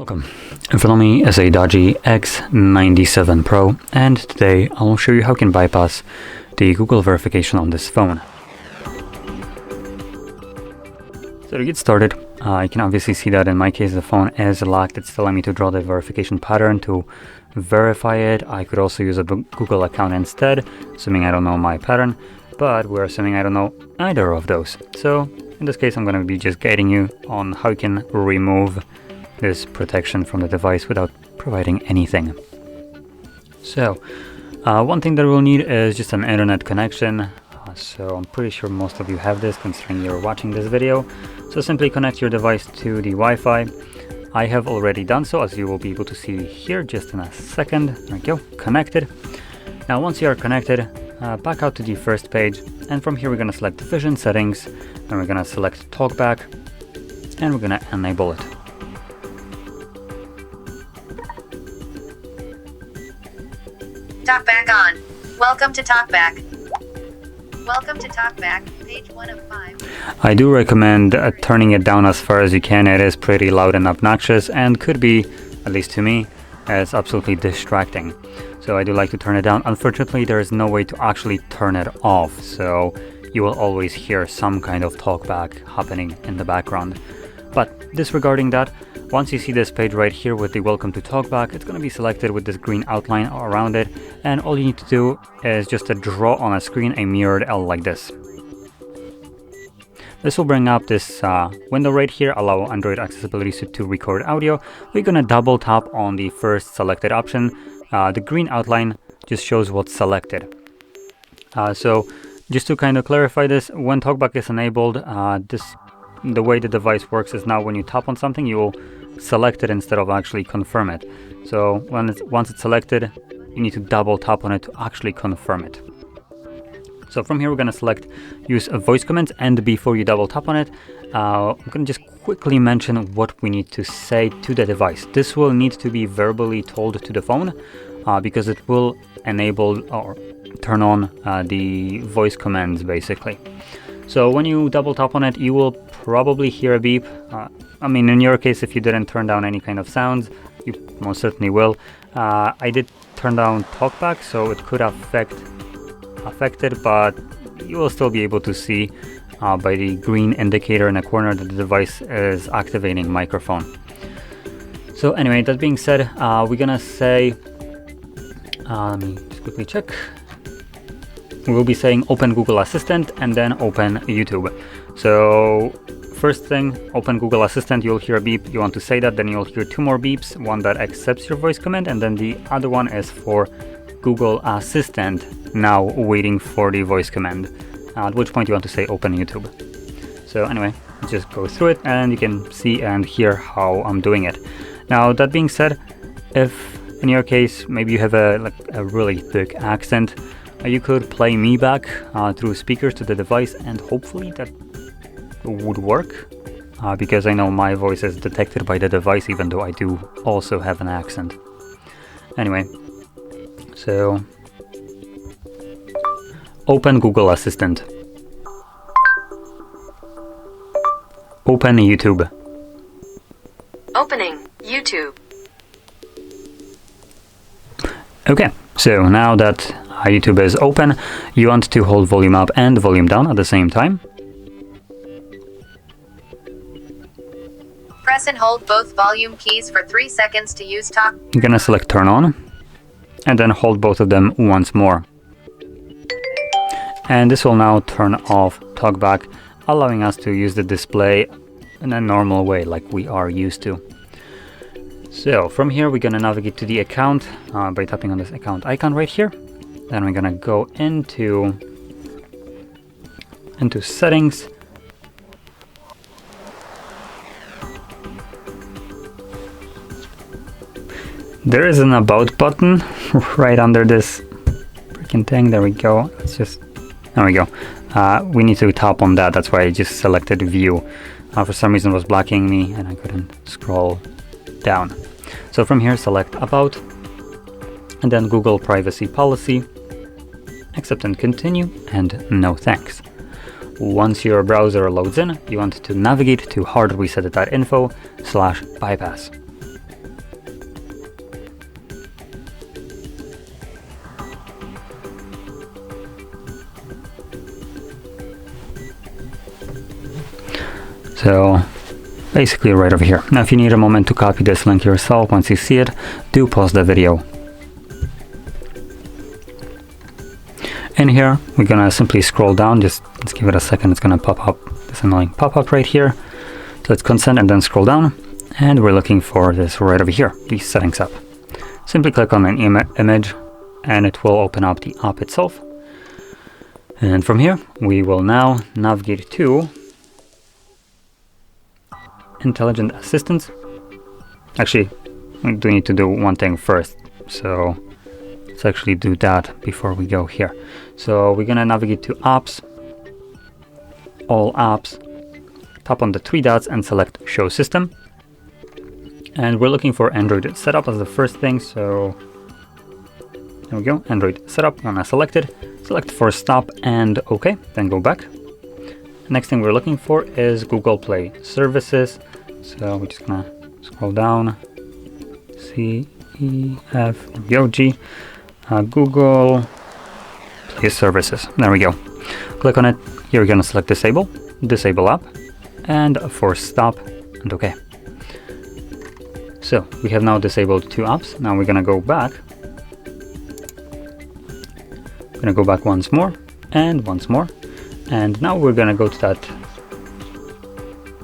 Welcome. In front of me is a DOOGEE X97 Pro, and today I'll show you how you can bypass the Google verification on this phone. So to get started, you can obviously see that in my case the phone is locked. It's telling me to draw the verification pattern to verify it. I could also use a Google account instead, assuming I don't know my pattern, but we're assuming I don't know either of those. So in this case I'm going to be just guiding you on how you can remove this protection from the device without providing anything. So one thing that we'll need is just an internet connection. So I'm pretty sure most of you have this considering you're watching this video. So simply connect your device to the Wi-Fi. I have already done so, as you will be able to see here just in a second. There we go, connected. Now once you are connected, back out to the first page, and from here we're going to select Vision Settings, and we're going to select TalkBack, and we're going to enable it. TalkBack on. Welcome to TalkBack. Welcome to TalkBack, page 1 of 5. I do recommend turning it down as far as you can. It is pretty loud and obnoxious and could be, at least to me, as absolutely distracting. So I do like to turn it down. Unfortunately, there is no way to actually turn it off, so you will always hear some kind of TalkBack happening in the background. But disregarding that, once you see this page right here with the Welcome to TalkBack, it's going to be selected with this green outline around it, and all you need to do is just to draw on a screen a mirrored L like this. This will bring up this window right here, allow Android accessibility to record audio. We're going to double tap on the first selected option. The green outline just shows what's selected. So just to kind of clarify this, when TalkBack is enabled, the way the device works is now when you tap on something, you will select it instead of actually confirm it. So once it's selected, you need to double tap on it to actually confirm it. So from here we're going to select use a voice commands, and before you double tap on it, I'm going to just quickly mention what we need to say to the device. This will need to be verbally told to the phone because it will enable or turn on the voice commands basically. So when you double tap on it, you will probably hear a beep. I mean, in your case, if you didn't turn down any kind of sounds, you most certainly will. I did turn down TalkBack, so it could affect it, but you will still be able to see by the green indicator in the corner that the device is activating microphone. So anyway, that being said, we're gonna say, let me just quickly check. We will be saying open Google Assistant and then open YouTube. So first thing, open Google Assistant, you'll hear a beep. You want to say that, then you'll hear two more beeps, one that accepts your voice command, and then the other one is for Google Assistant, now waiting for the voice command, at which point you want to say open YouTube. So anyway, just go through it and you can see and hear how I'm doing it. Now that being said, if in your case maybe you have a really thick accent, you could play me back through speakers to the device, and hopefully that would work because I know my voice is detected by the device even though I do also have an accent. Anyway, so open Google Assistant, open YouTube, Opening YouTube. Okay, so now that YouTube is open, you want to hold volume up and volume down at the same time. Press and hold both volume keys for 3 seconds to use talk. You're gonna select turn on, and then hold both of them once more. And this will now turn off TalkBack, allowing us to use the display in a normal way like we are used to. So from here we're gonna navigate to the account by tapping on this account icon right here. Then we're gonna go into settings. There is an about button right under this freaking thing. There we go. There we go. We need to tap on that. That's why I just selected view. For some reason it was blocking me and I couldn't scroll down. So from here select about, and then Google privacy policy, accept and continue, and no thanks. Once your browser loads in, you want to navigate to HardReset.Info/bypass. So basically right over here. Now if you need a moment to copy this link yourself, once you see it, do pause the video. In here, we're gonna simply scroll down, just let's give it a second, it's gonna pop up, this annoying pop-up right here. So let's consent and then scroll down, and we're looking for this right over here, the settings app. Simply click on an image, and it will open up the app itself. And from here, we will now navigate to Intelligent Assistants. Actually, we do need to do one thing first, so let's actually do that before we go here. So we're gonna navigate to Apps, All Apps, tap on the three dots and select Show System. And we're looking for Android Setup as the first thing, so there we go, Android Setup, I'm gonna select it, select Force Stop and OK, then go back. Next thing we're looking for is Google Play Services, so we're just gonna scroll down, C, E, F, go, G, Google Play Services, there we go. Click on it, here we're gonna select Disable, Disable App, and Force Stop and OK. So we have now disabled two apps. Now we're gonna go back. Gonna go back once more and once more, and now we're gonna go to that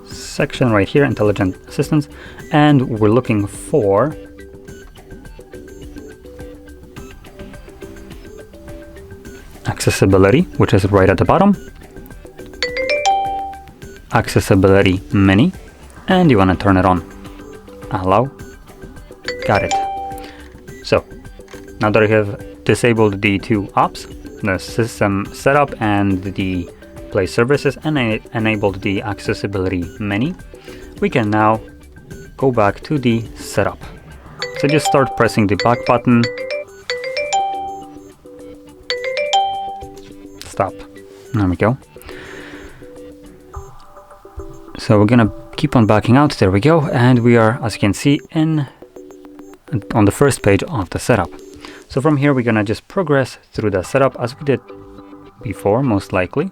section right here, Intelligent Assistants, and we're looking for Accessibility, which is right at the bottom, Accessibility Mini, and you want to turn it on. Allow. Got it. So now that I have disabled the two apps, the system setup and the Play Services, and I enabled the Accessibility Menu, we can now go back to the setup. So just start pressing the back button. Stop. There we go. So we're gonna keep on backing out. There we go. And we are, as you can see, on the first page of the setup. So from here, we're gonna just progress through the setup as we did before, most likely.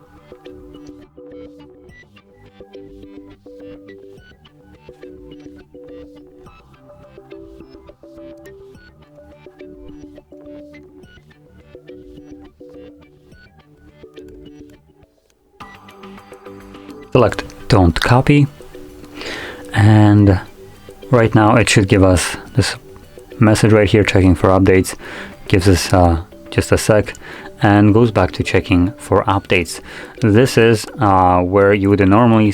Select Don't Copy, and right now it should give us this message right here, checking for updates. Gives us just a sec and goes back to checking for updates. This is where you would normally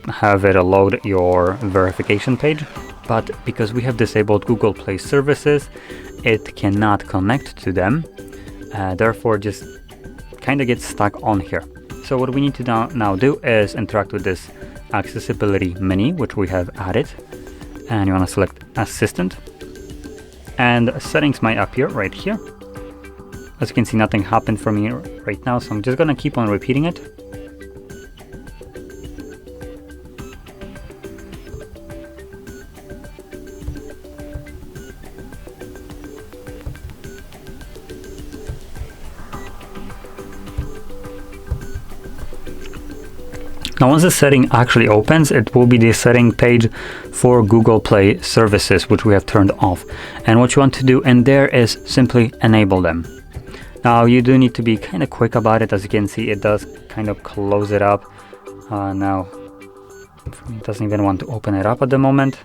have it load your verification page, but because we have disabled Google Play Services, it cannot connect to them, therefore just kind of gets stuck on here. So what we need to now do is interact with this accessibility menu, which we have added, and you want to select Assistant, and settings might appear right here. As you can see, nothing happened for me right now, so I'm just gonna keep on repeating it. Now once the setting actually opens, it will be the setting page for Google Play Services, which we have turned off. And what you want to do in there is simply enable them. Now you do need to be kind of quick about it. As you can see, it does kind of close it up. Now it doesn't even want to open it up at the moment.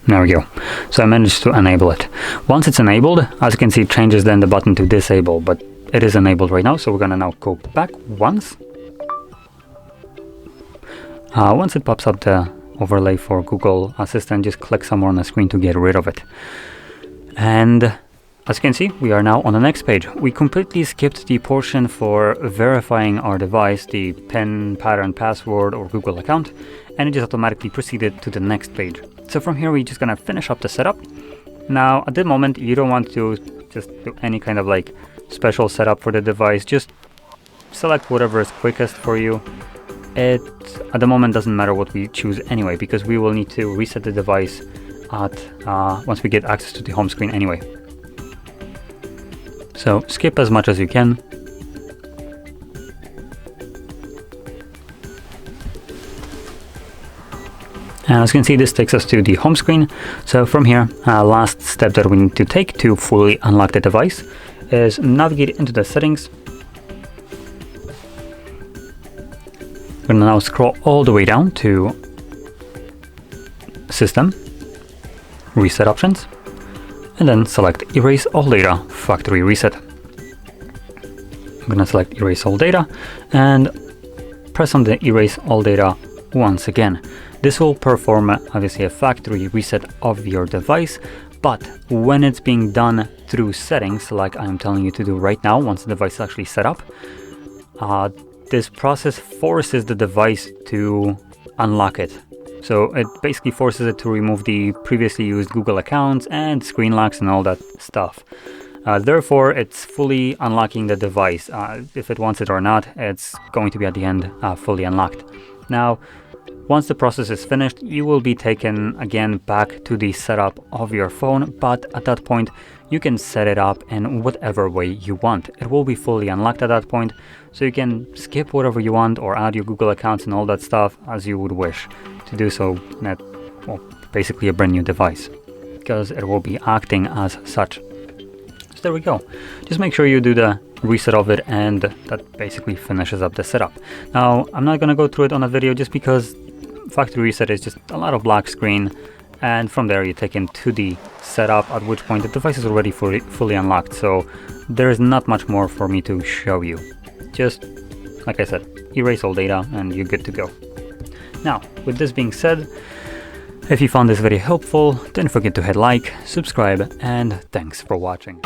There we go. So I managed to enable it. Once it's enabled, as you can see, it changes then the button to disable, but it is enabled right now. So we're gonna now go back once. Once it pops up the overlay for Google Assistant, just click somewhere on the screen to get rid of it. And as you can see, we are now on the next page. We completely skipped the portion for verifying our device, the PIN, pattern, password, or Google account, and it just automatically proceeded to the next page. So from here, we're just gonna finish up the setup. Now, at the moment, you don't want to just do any kind of like special setup for the device. Just select whatever is quickest for you. it at the moment doesn't matter what we choose anyway, because we will need to reset the device at once we get access to the home screen anyway. So skip as much as you can. And as you can see, this takes us to the home screen. So from here, last step that we need to take to fully unlock the device is navigate into the settings. We're gonna now scroll all the way down to System, Reset Options, and then select Erase All Data, Factory Reset. I'm gonna select Erase All Data and press on the Erase All Data once again. This will perform obviously a factory reset of your device, but when it's being done through settings, like I'm telling you to do right now, once the device is actually set up, this process forces the device to unlock it. So it basically forces it to remove the previously used Google accounts and screen locks and all that stuff. Therefore, it's fully unlocking the device. If it wants it or not, it's going to be at the end fully unlocked. Now, once the process is finished, you will be taken again back to the setup of your phone, but at that point you can set it up in whatever way you want. It will be fully unlocked at that point, so you can skip whatever you want or add your Google accounts and all that stuff as you would wish to do so at, well, basically a brand new device, because it will be acting as such. So there we go. Just make sure you do the reset of it, and that basically finishes up the setup. Now, I'm not going to go through it on a video just because factory reset is just a lot of black screen, and from there you take it to the setup, at which point the device is already fully unlocked. So there is not much more for me to show you. Just like I said, erase all data and you're good to go. Now, with this being said, if you found this video helpful, don't forget to hit like, subscribe, and thanks for watching.